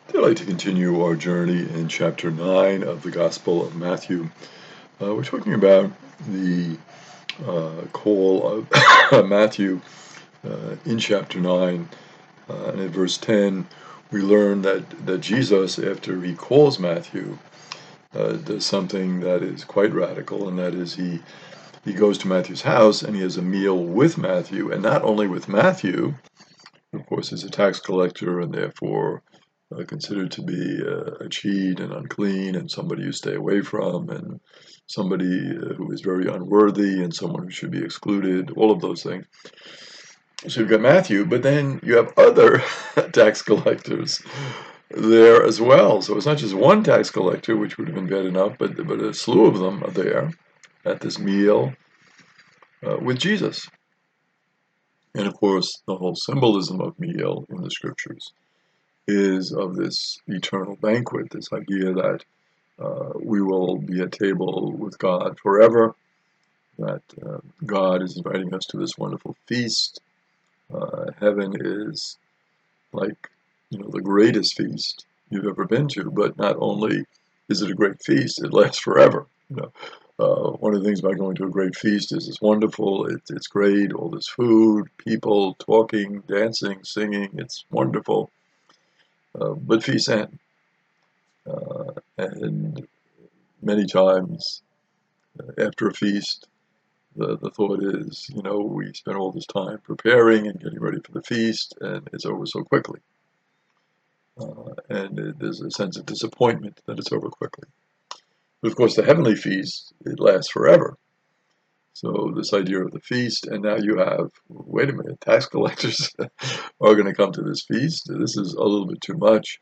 I'd like to continue our journey in chapter 9 of the Gospel of Matthew. We're talking about the call of Matthew in chapter 9. And in verse 10, we learn that Jesus, after he calls Matthew, does something that is quite radical, and that is he goes to Matthew's house and he has a meal with Matthew, and not only with Matthew, who of course is a tax collector and therefore considered to be a cheat and unclean and somebody you stay away from and somebody who is very unworthy and someone who should be excluded, all of those things. So you've got Matthew, but then you have other tax collectors there as well. So it's not just one tax collector, which would have been bad enough, but a slew of them are there at this meal with Jesus. And of course, the whole symbolism of meal in the scriptures is of this eternal banquet, this idea that we will be at table with God forever, that God is inviting us to this wonderful feast. Heaven is like, the greatest feast you've ever been to, but not only is it a great feast, it lasts forever. One of the things about going to a great feast is it's wonderful, it's great, all this food, people talking, dancing, singing, it's wonderful. But feasts end. And many times after a feast, the thought is, we spent all this time preparing and getting ready for the feast, and it's over so quickly. And there's a sense of disappointment that it's over quickly. But of course, the heavenly feast, it lasts forever. So this idea of the feast, and now you have, wait a minute, tax collectors are going to come to this feast. This is a little bit too much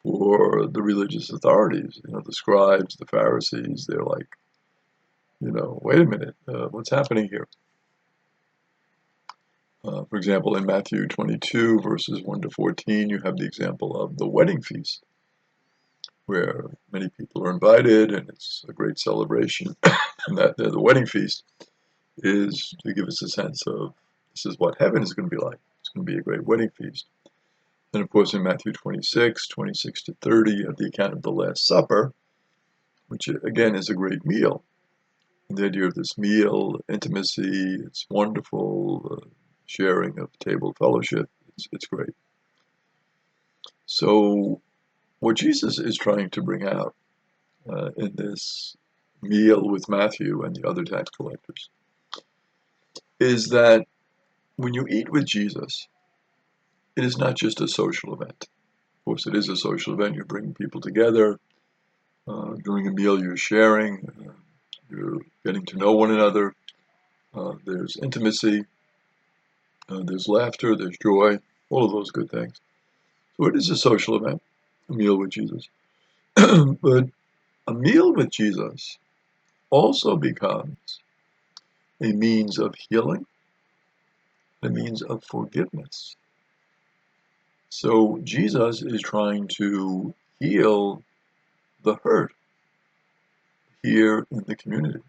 for the religious authorities. The scribes, the Pharisees, they're like, wait a minute, what's happening here? For example, in Matthew 22, verses 1 to 14, you have the example of the wedding feast, where many people are invited, and it's a great celebration. And that the wedding feast is to give us a sense of this is what heaven is going to be like. It's going to be a great wedding feast. And of course, in Matthew 26, 26 to 30, you have the account of the Last Supper, which again is a great meal. And the idea of this meal, intimacy, it's wonderful, sharing of table fellowship, it's great. So what Jesus is trying to bring out in this meal with Matthew and the other tax collectors is that when you eat with Jesus, it is not just a social event. Of course, it is a social event. You're bringing people together. During a meal, you're sharing. You're getting to know one another. There's intimacy. There's laughter. There's joy. All of those good things. So it is a social event, a meal with Jesus. But a meal with Jesus also becomes a means of healing, a means of forgiveness. So Jesus is trying to heal the hurt here in the community.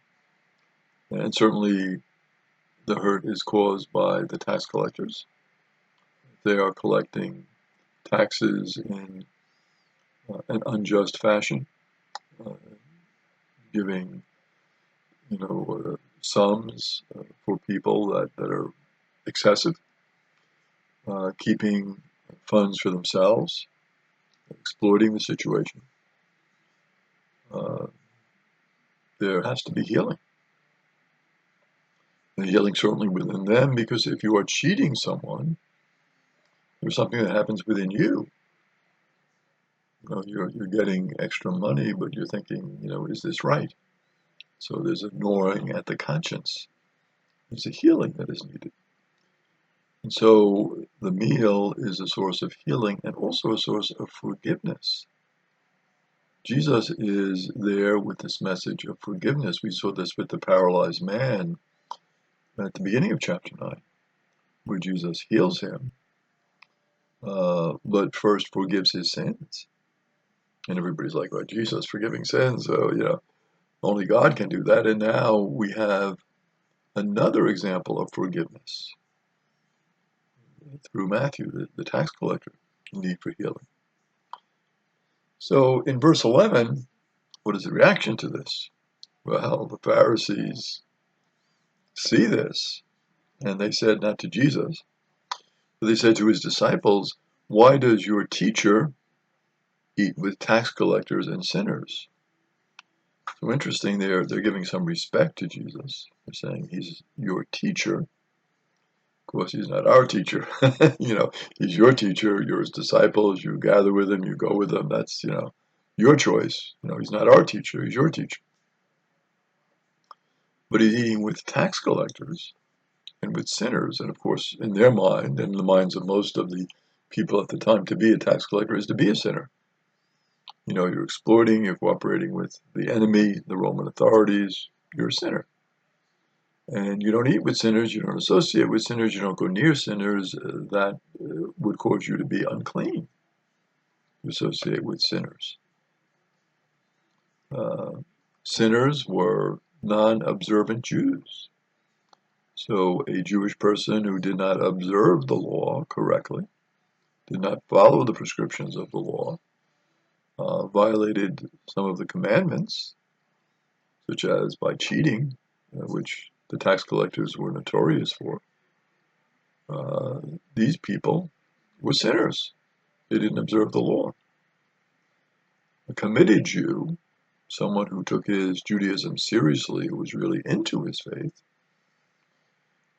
And certainly the hurt is caused by the tax collectors. They are collecting taxes in an unjust fashion, uh, giving, sums for people that are excessive, keeping funds for themselves, exploiting the situation. Uh, there has to be healing. And healing certainly within them, because if you are cheating someone, there's something that happens within you. You're getting extra money, but you're thinking, is this right? So there's a gnawing at the conscience. There's a healing that is needed. And so the meal is a source of healing and also a source of forgiveness. Jesus is there with this message of forgiveness. We saw this with the paralyzed man at the beginning of chapter 9, where Jesus heals him, but first forgives his sins. And everybody's like, well, Jesus forgiving sins, so, only God can do that. And now we have another example of forgiveness through Matthew, the tax collector, need for healing. So in verse 11, what is the reaction to this? Well, the Pharisees see this, and they said, not to Jesus, but they said to his disciples, "Why does your teacher eat with tax collectors and sinners?" So interesting, they're giving some respect to Jesus. They're saying he's your teacher. Of course, he's not our teacher. He's your teacher. You're his disciples. You gather with him. You go with him. That's, your choice. He's not our teacher. He's your teacher. But he's eating with tax collectors and with sinners. And of course, in their mind, and in the minds of most of the people at the time, to be a tax collector is to be a sinner. You're exploiting, you're cooperating with the enemy, the Roman authorities, you're a sinner. And you don't eat with sinners, you don't associate with sinners, you don't go near sinners. That would cause you to be unclean, to associate with sinners. Sinners were non-observant Jews. So a Jewish person who did not observe the law correctly, did not follow the prescriptions of the law, violated some of the commandments, such as by cheating, which the tax collectors were notorious for. These people were sinners. They didn't observe the law. A committed Jew, someone who took his Judaism seriously, who was really into his faith,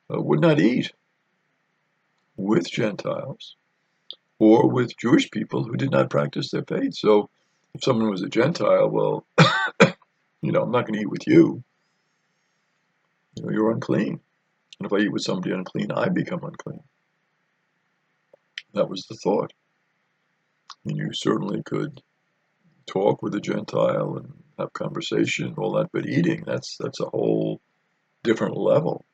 would not eat with Gentiles or with Jewish people who did not practice their faith. So if someone was a Gentile, well, I'm not going to eat with you. You're unclean. And if I eat with somebody unclean, I become unclean. That was the thought. You certainly could talk with a Gentile and have conversation and all that, but eating, that's a whole different level.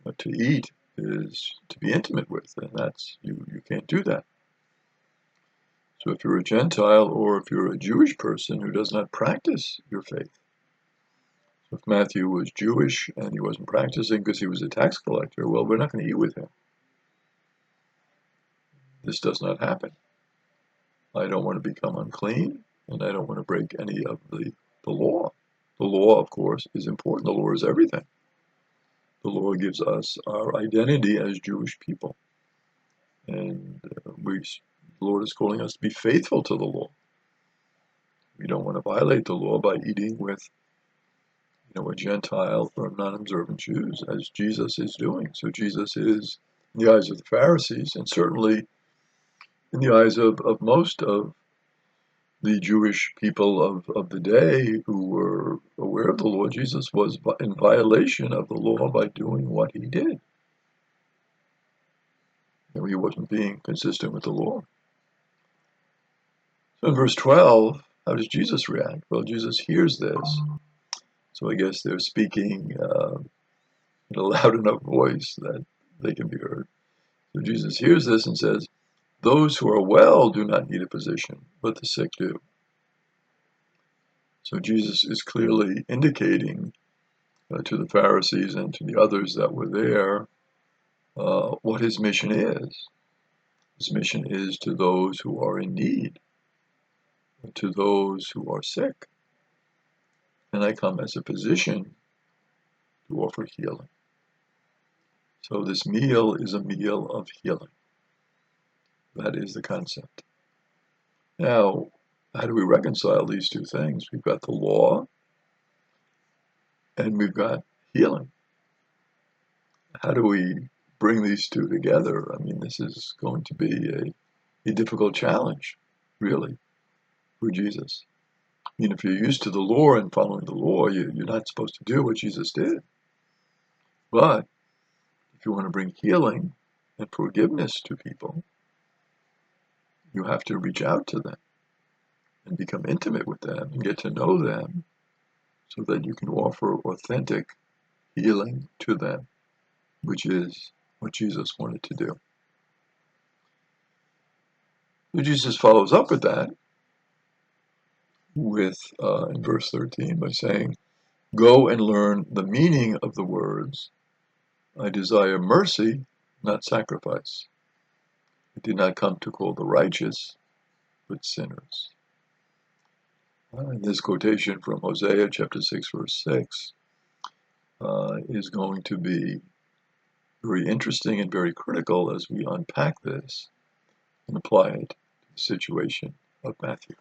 But to eat is to be intimate with, and that's you can't do that. So if you're a Gentile or if you're a Jewish person who does not practice your faith, so if Matthew was Jewish and he wasn't practicing because he was a tax collector, well, we're not going to eat with him. This does not happen. I don't want to become unclean, and I don't want to break any of the law. The law, of course, is important. The law is everything. The law gives us our identity as Jewish people. And the Lord is calling us to be faithful to the law. We don't want to violate the law by eating with a Gentile or non-observant Jews, as Jesus is doing. So Jesus is, in the eyes of the Pharisees, and certainly in the eyes of most of the Jewish people of the day who were aware of the law, Jesus was in violation of the law by doing what he did. He wasn't being consistent with the law. So in verse 12, how does Jesus react? Well, Jesus hears this. So I guess they're speaking in a loud enough voice that they can be heard. So Jesus hears this and says, "Those who are well do not need a physician, but the sick do." So Jesus is clearly indicating to the Pharisees and to the others that were there what his mission is. His mission is to those who are in need, to those who are sick. And I come as a physician to offer healing. So this meal is a meal of healing. That is the concept. Now, how do we reconcile these two things? We've got the law and we've got healing. How do we bring these two together? I mean, this is going to be a difficult challenge, really, for Jesus. I mean, if you're used to the law and following the law, you're not supposed to do what Jesus did. But if you want to bring healing and forgiveness to people, you have to reach out to them and become intimate with them and get to know them so that you can offer authentic healing to them, which is what Jesus wanted to do. So Jesus follows up with that in verse 13 by saying, "Go and learn the meaning of the words, I desire mercy, not sacrifice. I did not come to call the righteous, with sinners. This quotation from Hosea chapter 6, verse 6 is going to be very interesting and very critical as we unpack this and apply it to the situation of Matthew.